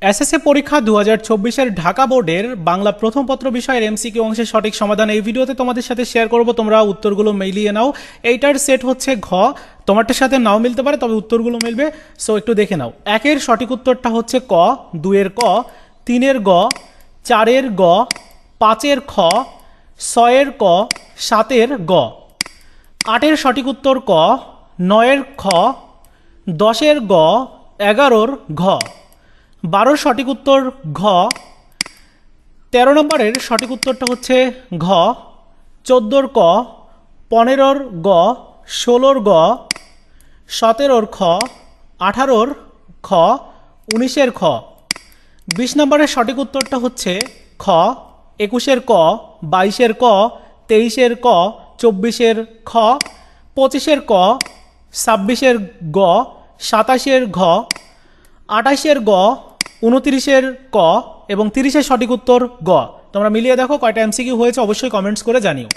SSC পরীক্ষা 2024 এর ঢাকা বোর্ডের বাংলা প্রথম পত্র বিষয়ের এমসিকিউ অংশের সঠিক সমাধান এই ভিডিওতে তোমাদের সাথে শেয়ার করব। তোমরা উত্তরগুলো মিলিয়ে নাও। এইটার সেট হচ্ছে ঘ, তোমারটার সাথে নাও মিলতে পারে, তবে উত্তরগুলো মিলবে। সো একটু দেখে নাও। একের সঠিক উত্তরটা হচ্ছে ক, দুইয়ের ক, তিনের গ, চারের গ, পাঁচের খ, ছয়ের ক, সাতের গ। আটের সঠিক উত্তর ক, নয়ের খ, দশের গ, এগারোর ঘ। 12 সঠিক উত্তর ঘ। 13 নম্বরের সঠিক উত্তরটা হচ্ছে ঘ, 14 ক, 15 গ, 16 গ, 17 খ, 18 খ, 19 খ। 20 নম্বরের সঠিক উত্তরটা হচ্ছে খ, 21 ক, 22 ক, 23 ক, 24 খ, 25 ক, 26 গ, 27 ঘ, 28 গ, 29 ক এবং 30 সঠিক উত্তর গ। তোমরা মিলিয়ে দেখো কয়টা এমসিকিউ হয়েছে, অবশ্যই কমেন্টস করে জানিও।